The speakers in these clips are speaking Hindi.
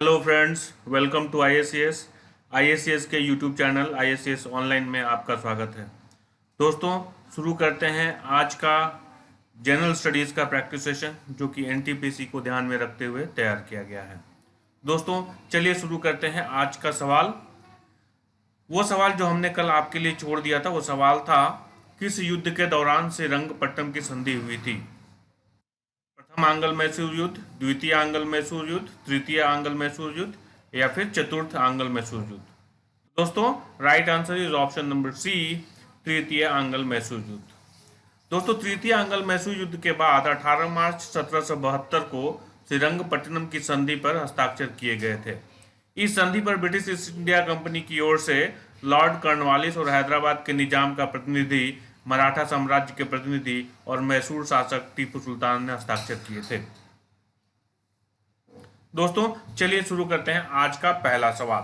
हेलो फ्रेंड्स, वेलकम टू आईएससीएस के यूट्यूब चैनल आईएससीएस ऑनलाइन में आपका स्वागत है। दोस्तों, शुरू करते हैं आज का जनरल स्टडीज़ का प्रैक्टिस सेशन, जो कि एनटीपीसी को ध्यान में रखते हुए तैयार किया गया है। दोस्तों, चलिए शुरू करते हैं आज का सवाल। वो सवाल जो हमने कल आपके लिए छोड़ दिया था, वो सवाल था, किस युद्ध के दौरान श्रीरंगपट्टनम की संधि हुई थी? प्रथम आंग्ल मैसूर युद्ध, द्वितीय आंग्ल मैसूर युद्ध, तृतीय आंग्ल मैसूर युद्ध या फिर चतुर्थ आंग्ल मैसूर युद्ध? दोस्तों, right answer is option number C, तृतीय आंग्ल मैसूर युद्ध। दोस्तों, तृतीय आंग्ल मैसूर युद्ध के बाद 18 मार्च 1772 को श्रीरंगपट्टनम की संधि पर हस्ताक्षर किए गए थे। इस संधि पर ब्रिटिश ईस्ट इंडिया कंपनी की ओर से लॉर्ड कॉर्नवालिस और हैदराबाद के निजाम का प्रतिनिधि, मराठा साम्राज्य के प्रतिनिधि और मैसूर शासक टीपू सुल्तान ने हस्ताक्षर किए थे। दोस्तों, चलिए शुरू करते हैं आज का पहला सवाल।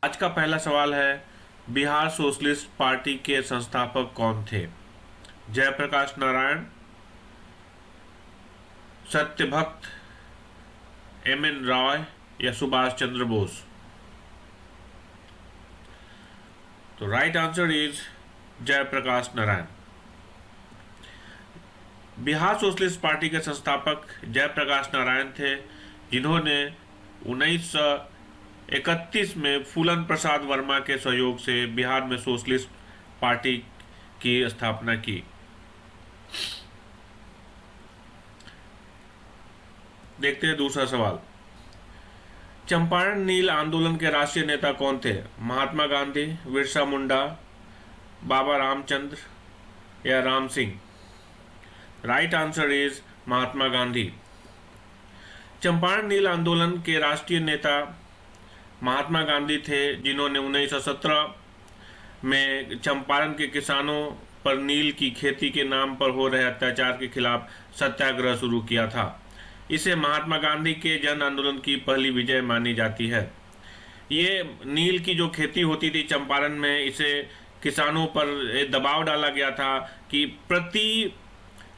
आज का पहला सवाल है, बिहार सोशलिस्ट पार्टी के संस्थापक कौन थे? जयप्रकाश नारायण, सत्यभक्त, एम.एन. रॉय या सुभाष चंद्र बोस? तो right answer is Jayaprakash Narayan. Bihar socialist party के संस्थापक जयप्रकाश नारायण थे, जिन्होंने 1931 में फूलन प्रसाद वर्मा के सहयोग से बिहार में सोशलिस्ट पार्टी की स्थापना की। देखते हैं दूसरा सवाल। चंपारण नील आंदोलन के राष्ट्रीय नेता कौन थे? महात्मा गांधी, बिरसा मुंडा, बाबा रामचंद्र या Ram Singh? Right answer is Mahatma Gandhi. Champaran नील आंदोलन के राष्ट्रीय नेता महात्मा गांधी थे, जिन्होंने 1917 में चंपारण के किसानों पर नील की खेती के नाम पर हो रहे अत्याचार के खिलाफ सत्याग्रह शुरू किया था। इसे महात्मा गांधी के जन आंदोलन की पहली विजय मानी जाती है। ये नील की जो खेती होती थी चंपारण में, इसे किसानों पर दबाव डाला गया था कि प्रति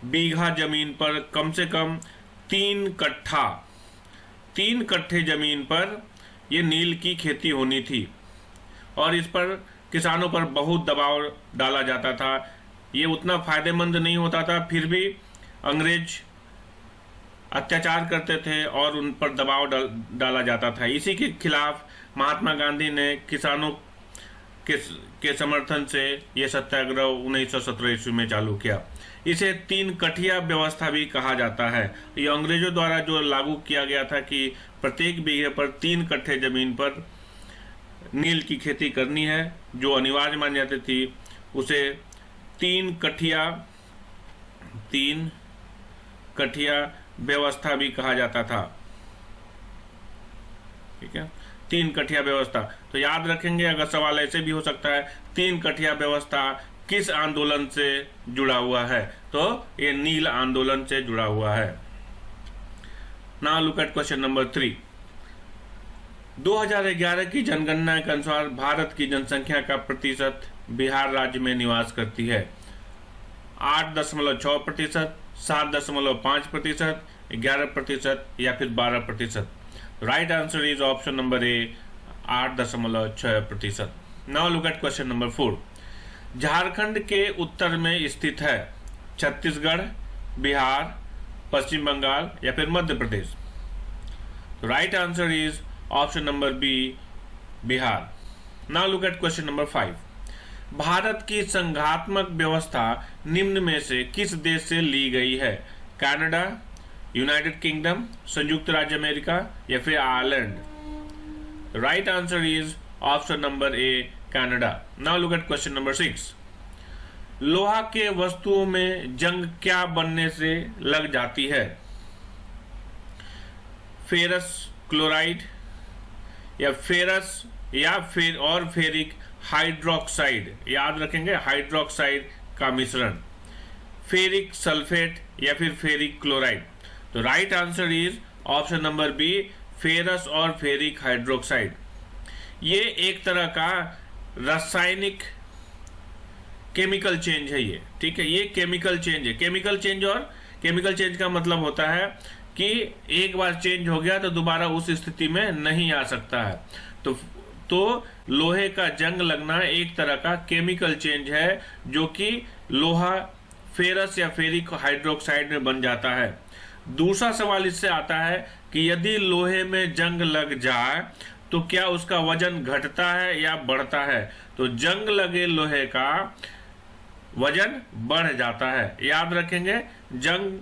बीघा जमीन पर कम से कम 3 कट्ठे जमीन पर ये नील की खेती होनी थी, और इस पर किसानों पर बहुत दबाव डाला जाता था। ये उतना फायदेमंद नहीं होता था, फिर भी अंग्रेज अत्याचार करते थे और उन पर दबाव डाला जाता था। इसी के खिलाफ महात्मा गांधी ने किसानों के समर्थन से ये सत्याग्रह 1917 ईस्वी में चालू किया। इसे 3 कठिया व्यवस्था भी कहा जाता है। ये अंग्रेजों द्वारा जो लागू किया गया था कि प्रत्येक बीघे पर 3 कट्ठे जमीन पर नील की खेती करनी है, जो अनिवार्य मानी जाती थी, उसे 3 कठिया व्यवस्था भी कहा जाता था। ठीक है, 3 कठिया व्यवस्था। तो याद रखेंगे, अगर सवाल ऐसे भी हो सकता है, 3 कठिया व्यवस्था किस आंदोलन से जुड़ा हुआ है? तो ये नील आंदोलन से जुड़ा हुआ है। Now look at question number 3। 2011 की जनगणना के अनुसार भारत की जनसंख्या का प्रतिशत बिहार राज्य में निवास करती है? 8.6%, 7.5%, 11% या फिर 12%? Right answer is option number A, 8.6%। Now look at question number 4। Jharkhand के उत्तर में स्थित है? छत्तीसगढ़, बिहार, पश्चिम बंगाल या फिर Madhya Pradesh? Right answer is option number B, Bihar. Now look at question number 5। Bharat की संघात्मक व्यवस्था निम्न में से किस देश से ली गई है? कनाडा, यूनाइटेड किंगडम, संयुक्त राज्य अमेरिका या फिर Ireland? Right answer is option number A, Canada. Now look at question number 6। लोहा के वस्तुओं में जंग क्या बनने से लग जाती है? फेरस क्लोराइड या फेरस या फिर और फेरिक हाइड्रोक्साइड? याद रखेंगे, हाइड्रोक्साइड का मिश्रण। फेरिक सल्फेट या फिर फेरिक क्लोराइड? तो right answer is option number B, ferrous और फेरिक हाइड्रोक्साइड। ये एक तरह का रासायनिक केमिकल चेंज है ये। ठीक है, ये केमिकल चेंज है। केमिकल चेंज का मतलब होता है कि एक बार चेंज हो गया तो दोबारा उस स्थिति में नहीं आ सकता है। तो लोहे का जंग लगना एक तरह का केमिकल चेंज है जो कि लोहा फेरस या फेरिक हाइड्रोक्साइड में बन जाता है। दूसरा सवाल इससे आता है कि यदि लोहे में जंग लग जाए तो क्या उसका वजन घटता है या बढ़ता है? तो जंग लगे लोहे का वजन बढ़ जाता है। याद रखेंगे, जंग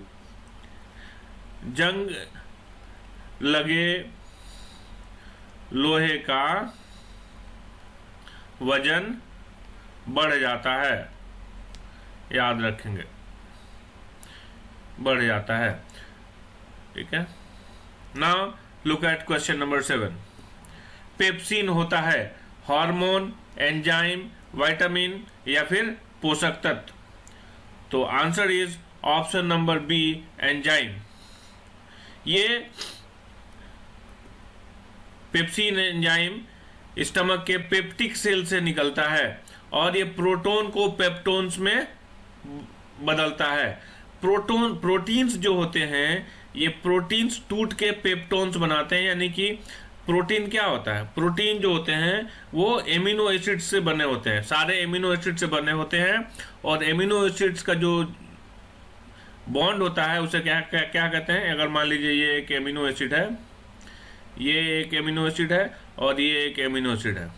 लगे लोहे का वजन बढ़ जाता है। याद रखेंगे, बढ़ जाता है। ठीक है। Now look at question number 7। Pepsin होता है हार्मोन, एंजाइम, विटामिन या फिर पोषक तत्व? तो answer is option number B, enzyme. ये पेप्सिन एंजाइम स्टमक के पेप्टिक सेल से निकलता है और ये प्रोटोन को पेप्टोन्स में बदलता है। प्रोटीन्स जो होते हैं, ये प्रोटीन्स टूट के पेप्टोन्स बनाते हैं। यानी कि प्रोटीन क्या होता है? प्रोटीन जो होते हैं वो एमिनो एसिड से बने होते हैं, सारे एमिनो एसिड से बने होते हैं। और एमिनो एसिड्स का जो बॉन्ड होता है उसे क्या कहते हैं? अगर मान लीजिए ये एक एमिनो एसिड है, ये एक एमिनो एसिड है और ये एक एमिनो एसिड है,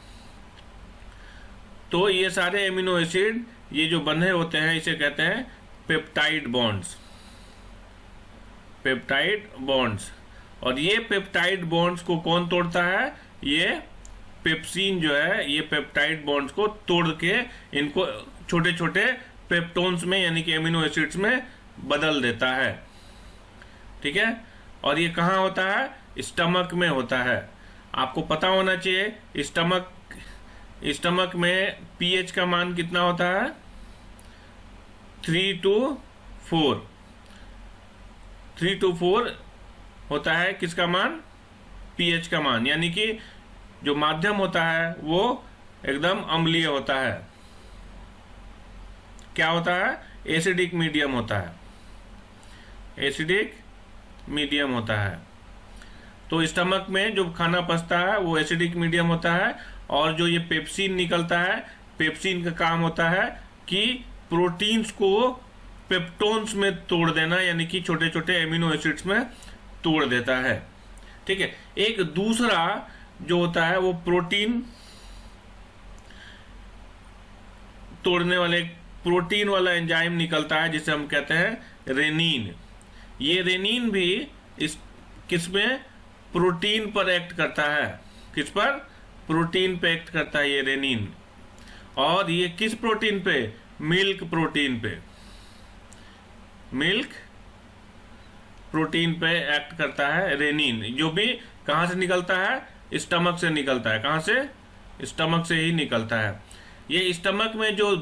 तो ये सारे एमिनो एसिड ये जो बंधे होते हैं इसे कहते हैं पेप्टाइड बॉन्ड्स। Peptide bonds. और ये पेप्टाइड बॉन्ड्स को कौन तोड़ता है? ये पेप्सिन जो है ये पेप्टाइड बॉन्ड्स को तोड़ के इनको छोटे छोटे पेप्टोन्स में यानी कि एमिनो एसिड्स में बदल देता है। ठीक है। और ये कहाँ होता है? स्टमक में होता है। आपको पता होना चाहिए स्टमक में पीएच का मान कितना होता है? 3 to 4। 3 to 4 होता है किसका मान? पीएच का मान। यानी कि जो माध्यम होता है वो एकदम अम्लीय होता है। क्या होता है? एसिडिक मीडियम होता है। एसिडिक मीडियम होता है। तो स्टमक में जो खाना पचता है वो एसिडिक मीडियम होता है। और जो ये पेप्सिन निकलता है, पेप्सिन का काम होता है कि प्रोटीन्स को पेप्टोन्स में तोड़ देना, यानी कि छोटे छोटे एमिनो एसिड्स में तोड़ देता है। ठीक है। एक दूसरा जो होता है वो प्रोटीन तोड़ने वाले प्रोटीन वाला एंजाइम निकलता है जिसे हम कहते हैं रेनिन। ये रेनिन भी किसमें? प्रोटीन पर एक्ट करता है। किस पर? प्रोटीन पे एक्ट करता है ये रेनिन। और ये किस प्रोटीन पे? मिल्क प्रोटीन पे। मिल्क प्रोटीन पे एक्ट करता है रेनिन, जो भी कहां से निकलता है? स्टमक से निकलता है। कहां से? स्टमक से ही निकलता है। ये स्टमक में जो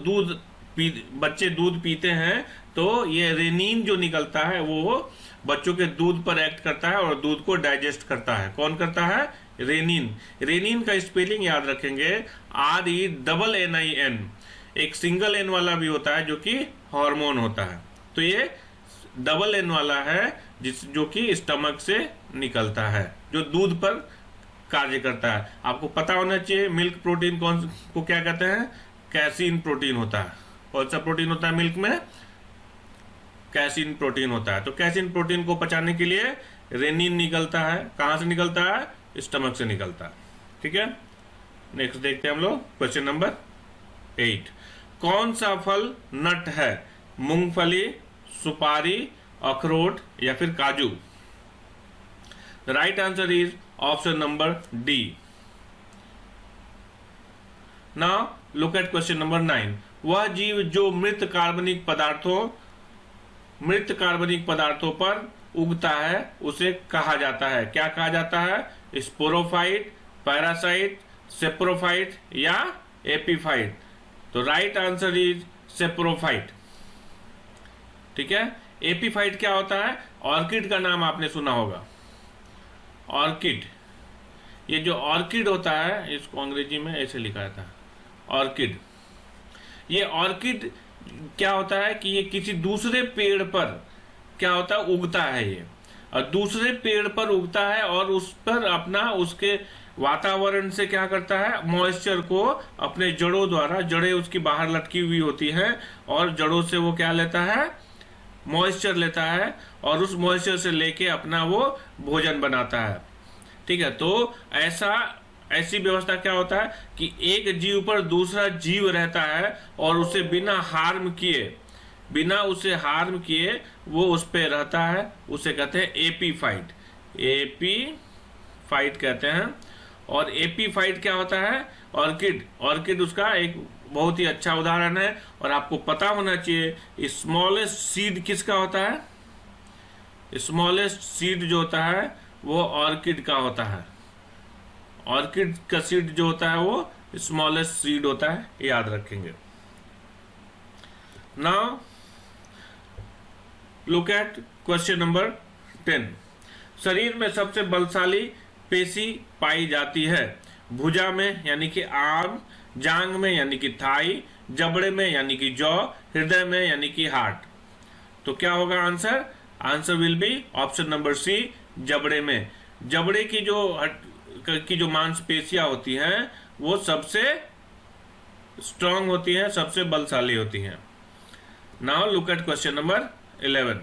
बच्चे दूध पीते हैं तो ये रेनिन जो निकलता है वो बच्चों के दूध पर एक्ट करता है और दूध को डाइजेस्ट करता है। कौन करता है? रेनिन। रेनिन का स्पेलिंग याद रखेंगे, RENNIN। एक सिंगल एन वाला भी होता है जो कि हार्मोन होता है। तो ये डबल एन वाला है जो कि स्टमक से निकलता है, जो दूध पर कार्य करता है। आपको पता होना चाहिए मिल्क प्रोटीन कौन को क्या कहते हैं? कैसीन प्रोटीन होता है। कौन सा प्रोटीन होता है मिल्क में? कैसीन प्रोटीन होता है। तो कैसीन प्रोटीन को पचाने के लिए रेनिन निकलता है। कहां से निकलता है? स्टमक से निकलता है। ठीक है। नेक्स्ट देखते हैं हम लोग क्वेश्चन नंबर 8। कौन सा फल नट है? मूंगफली, सुपारी, अखरोट या फिर काजू? Right answer is option number D. Now look at question number 9। वह जीव जो मृत कार्बनिक पदार्थों पर उगता है उसे कहा जाता है? क्या कहा जाता है? स्पोरोफाइट, पैरासाइट, सेप्रोफाइट या एपीफाइट? तो राइट आंसर इज सेप्रोफाइट। ठीक है। एपीफाइट क्या होता है? ऑर्किड का नाम आपने सुना होगा। ऑर्किड, ये जो ऑर्किड होता है इसको अंग्रेजी में ऐसे लिखा था, ऑर्किड। ये ऑर्किड क्या होता है कि ये किसी दूसरे पेड़ पर क्या होता है? उगता है ये। और दूसरे पेड़ पर उगता है और उस पर अपना उसके वातावरण से क्या करता है, मॉइस्चर को अपने जड़ों द्वारा, जड़ें उसकी बाहर लटकी हुई होती हैं और जड़ों से वो क्या लेता है, मॉइस्चर लेता है और उस मॉइस्चर से लेके अपना वो भोजन बनाता है। ठीक है, तो ऐसी व्यवस्था क्या होता है कि एक जीव पर दूसरा जीव रहता है और उसे बिना उसे हार्म किए वो उस पे रहता है, उसे कहते हैं एपीफाइट। एपीफाइट कहते हैं। और एपीफाइट क्या होता है, ऑर्किड उसका एक बहुत ही अच्छा उदाहरण है। और आपको पता होना चाहिए स्मॉलेस्ट सीड किसका होता है, स्मॉलेस्ट सीड जो होता है वो ऑर्किड का होता है। ऑर्किड का सीड जो होता है वो स्मॉलेस्ट सीड होता है, याद रखेंगे। Now look at question number 10। शरीर में सबसे बलशाली पेशी पाई जाती है भुजा में यानी कि आर्म, जांग में यानी कि थाई, जबड़े में यानी कि जॉ, हृदय में यानी कि हार्ट। तो क्या होगा answer? Answer will be option number C, जबड़े में। जबड़े की जो मांसपेशियां होती हैं वो सबसे स्ट्रांग होती हैं, सबसे बलशाली होती हैं। Now look at question number 11।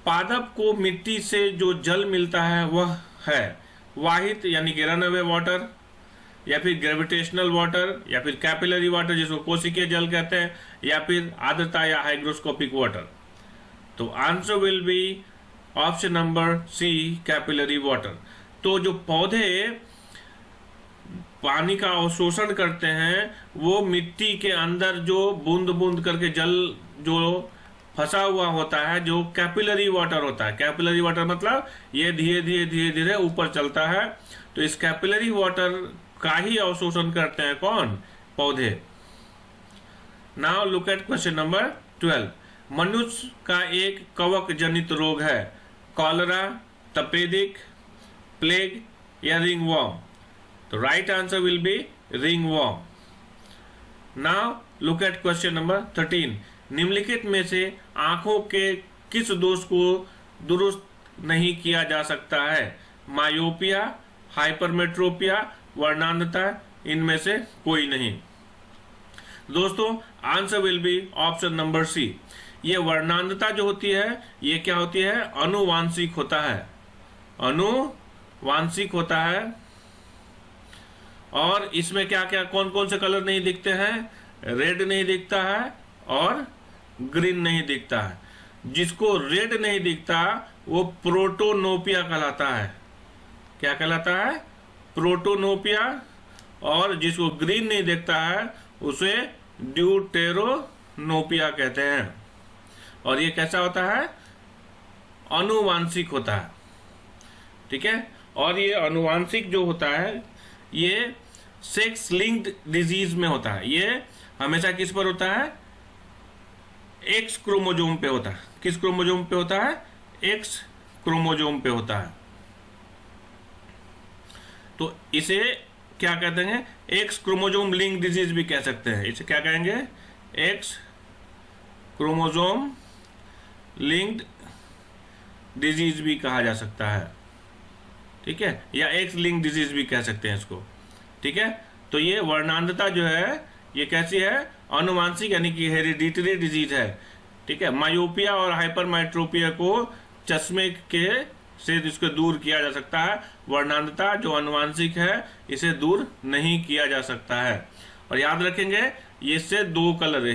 पादप को मिट्टी से जो जल मिलता है वह है वाहित यानी कि रन अवे वाटर, या फिर ग्रेविटेशनल वाटर, या फिर कैपिलरी वाटर जिसको कोशिकीय जल कहते हैं, या फिर आर्द्रता या हाइग्रोस्कोपिक वाटर। तो answer will be option number C, capillary water. तो जो पौधे पानी का अवशोषण करते हैं वो मिट्टी के अंदर जो बूंद बूंद करके जल जो फंसा हुआ होता है, जो कैपिलरी वाटर होता है। कैपिलरी वाटर मतलब ये धीरे धीरे ऊपर चलता है। तो इस कैपिलरी वाटर का ही अवशोषण करते हैं कौन? पौधे। Now look at question number 12। मनुष्य का एक कवक जनित रोग है, कॉलरा, तपेदिक, प्लेग या रिंगवॉर्म। तो right answer will B ringworm. Now look at question number 13। निम्नलिखित में से आंखों के किस दोष को दुरुस्त नहीं किया जा सकता है? मायोपिया, हाइपरमेट्रोपिया, वर्णांधता, इनमें से कोई नहीं। दोस्तों answer will be option number C. ये वर्णांधता जो होती है ये क्या होती है? अनुवांशिक होता है, अनुवांशिक होता है। और इसमें क्या क्या कौन कौन से कलर नहीं दिखते हैं? रेड नहीं दिखता है और ग्रीन नहीं दिखता है। जिसको रेड नहीं दिखता वो प्रोटोनोपिया कहलाता है। क्या कहलाता है? प्रोटोनोपिया। और जिसको ग्रीन नहीं दिखता है उसे ड्यूटेरोनोपिया कहते हैं। और ये कैसा होता है? अनुवांशिक होता है। ठीक है, और ये अनुवांशिक जो होता है ये सेक्स लिंक्ड डिजीज में होता है। ये हमेशा किस पर होता है? एक्स क्रोमोजोम पे होता है। किस क्रोमोजोम पे होता है? एक्स क्रोमोजोम पे होता है। तो इसे क्या कहते हैं? एक्स क्रोमोजोम लिंक डिजीज भी कह सकते हैं। इसे क्या कहेंगे? एक्स क्रोमोजोम लिंक्ड डिजीज भी कहा जा सकता है। ठीक है, या एक्स लिंक डिजीज भी कह सकते हैं इसको। ठीक है, तो ये वर्णांधता जो है ये कैसी है? अनुवांशिक यानी कि हेरिडिटरी डिजीज है। ठीक है, मायोपिया और हाइपरमेट्रोपिया को चश्मे के से इसको दूर किया जा सकता है। वर्णांधता जो अनुवांशिक है इसे दूर नहीं किया जा सकता है। और याद रखेंगे इससे दो कलर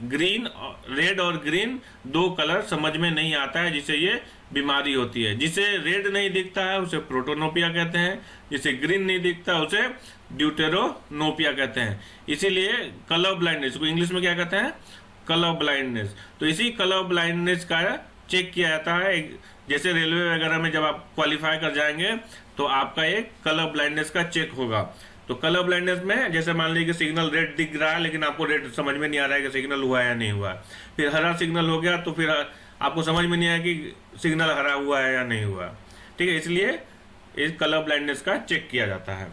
ग्रीन, रेड और ग्रीन दो कलर समझ में नहीं आता है, जिसे ये बीमारी होती है। जिसे रेड नहीं दिखता है उसे प्रोटोनोपिया कहते हैं, जिसे ग्रीन नहीं दिखता उसे ड्यूटेरोनोपिया कहते हैं। इसीलिए कलर ब्लाइंडनेस को इंग्लिश में क्या कहते हैं? Colour blindness. तो इसी कलर ब्लाइंडनेस का चेक किया जाता है। जैसे रेलवे वगैरह में जब आप क्वालिफाई कर जाएंगे तो आपका एक कलर ब्लाइंडनेस का चेक होगा। तो कलर ब्लाइंडनेस में जैसे मान लीजिए कि सिग्नल रेड दिख रहा है लेकिन आपको रेड समझ में नहीं आ रहा है कि सिग्नल हुआ है या नहीं हुआ। फिर हरा सिग्नल हो गया तो फिर आपको समझ में नहीं आया कि सिग्नल हरा हुआ है या नहीं हुआ। ठीक है, इसलिए इस कलर ब्लाइंडनेस का चेक किया जाता है।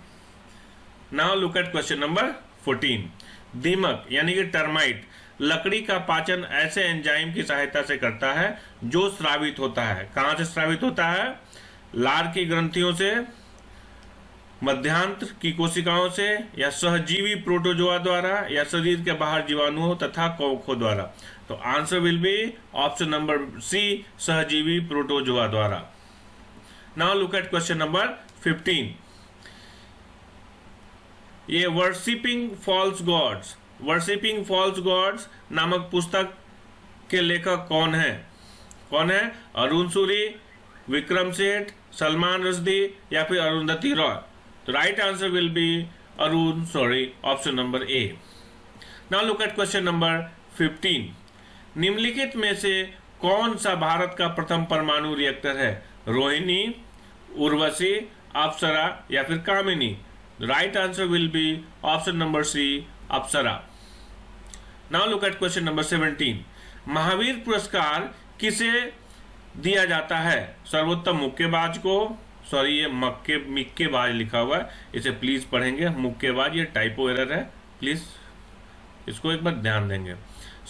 Now look at question number 14। दीमक यानी कि टर्माइट लकड़ी का पाचन ऐसे एंजाइम की सहायता से करता है जो स्रावित होता है। कहाँ से स्रावित होता है? लार की ग्रंथियों से, मध्यांत्र की कोशिकाओं से, या सहजीवी प्रोटोजोआ द्वारा, या शरीर के बाहर जीवाणुओं तथा कवकों द्वारा। तो answer will be option number C, सहजीवी प्रोटोजोआ द्वारा। Now look at question number 15। ये वर्शिपिंग फॉल्स गॉड्स नामक पुस्तक के लेखक कौन है? अरुण सूरी, विक्रम सेठ, सलमान रश्दी, या फिर अरुंधति रॉय। तो right answer will B Arun Suri, option number A. Now look at question number 15। निम्नलिखित में से कौन सा भारत का प्रथम परमाणु रिएक्टर है? रोहिणी, उर्वशी, अप्सरा, या फिर Kamini. Right answer will be option number C, apsara. Now look at question number 17। Mahavir पुरस्कार किसे दिया जाता है? सर्वोत्तम मुक्केबाज को, सॉरी ये मिक्केबाज लिखा हुआ है, इसे प्लीज पढ़ेंगे मुक्केबाज, ये टाइपो एरर है, प्लीज इसको एक बार ध्यान देंगे।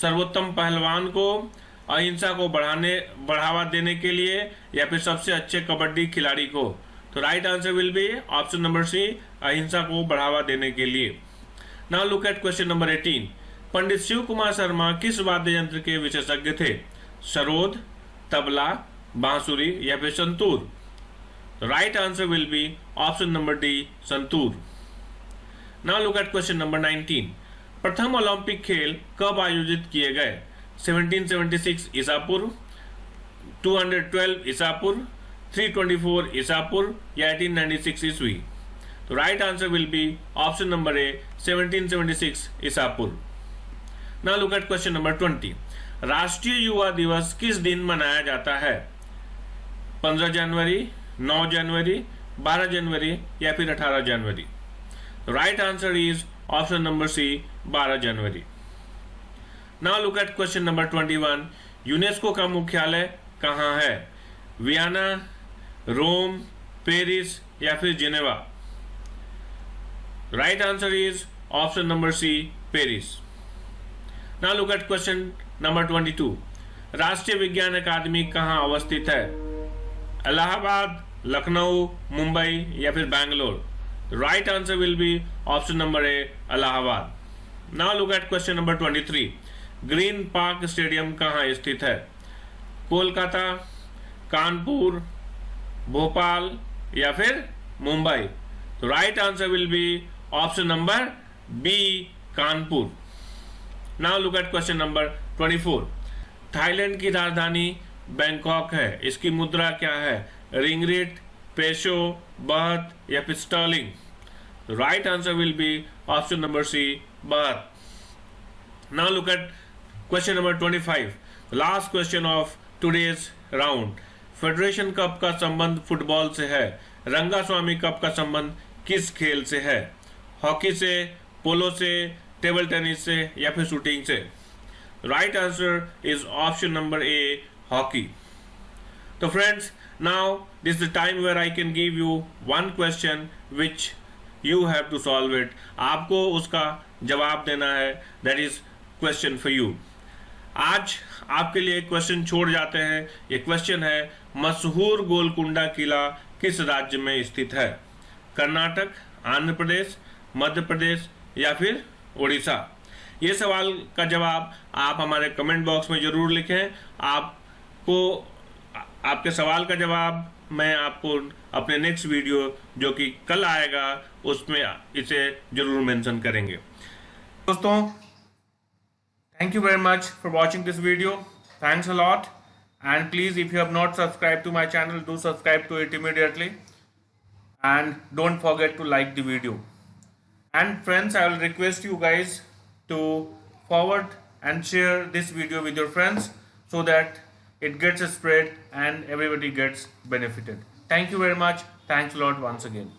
सर्वोत्तम पहलवान को, अहिंसा को बढ़ावा देने के लिए, या फिर सबसे अच्छे कबड्डी खिलाड़ी को। तो right answer will be option number C, अहिंसा को बढ़ावा देने के लिए। Now look at question number 18। Pandit Shiv Kumar Sharma किस वाद्य यंत्र के विशेषज्ञ थे? सरोद, तबला, बांसुरी, या फिर santoor. Right answer will be option number D, santoor. Now look at question number 19। प्रथम ओलंपिक खेल कब आयोजित किए गए? 1776 ईसा पूर्व, 212 ईसा पूर्व, 324 ईसा पूर्व, या 1896 ईस्वी। तो right answer will be option number A, 1776 ईसा पूर्व। Now look at question number 20। राष्ट्रीय युवा दिवस किस दिन मनाया जाता है? 15 जनवरी, 9 जनवरी, 12 जनवरी, या फिर 18 जनवरी। तो right answer is option number C, 12 जनवरी। Now look at question number 21। UNESCO का मुख्यालय कहाँ है? वियना, रोम, पेरिस, या फिर Geneva. Right answer is option number C, Paris. Now look at question number 22। राष्ट्रीय विज्ञान अकादमी कहाँ अवस्थित है? इलाहाबाद, लखनऊ, मुंबई, या फिर Bangalore. Right answer will be option number A, Allahabad. Now look at question number 23। Green park stadium कहाँ स्थित है? कोलकाता, कानपुर, भोपाल, या फिर मुंबई। तो right answer will be option number B, Kanpur. Now look at question number 24। Thailand की राजधानी बैंकॉक है, इसकी मुद्रा क्या है? रिंगरिट, पेशो, बाहत, या फिर sterling. Right answer will be option number C, baht. Now look at question number 25, last question of today's round. Federation cup का संबंध फुटबॉल से है, रंगास्वामी कप का संबंध किस खेल से है? हॉकी से, पोलो से, टेबल टेनिस से, या फिर शूटिंग से। Right answer is option number A, hockey. तो friends, now this is the time where I can give you one question which you have to solve it. आपको उसका जवाब देना है, that is question for you. आज आपके लिए एक क्वेश्चन छोड़ जाते हैं। ये क्वेश्चन है, मशहूर गोलकुंडा किला किस राज्य में स्थित है? कर्नाटक, आंध्र प्रदेश, मध्य प्रदेश, या फिर उड़ीसा। ये सवाल का जवाब आप हमारे कमेंट बॉक्स में जरूर लिखें। आपके सवाल का जवाब मैं आपको अपने नेक्स्ट वीडियो जो कि कल आएगा उसमें इसे जरूर मेंशन करेंगे। दोस्तों, thank you very much for watching this video. Thanks a lot, and please if you have not subscribe to my channel, do subscribe to it immediately and don't forget to like the video. And friends, I will request you guys to forward and share this video with your friends so that it gets spread and everybody gets benefited. Thank you very much. Thanks a lot once again.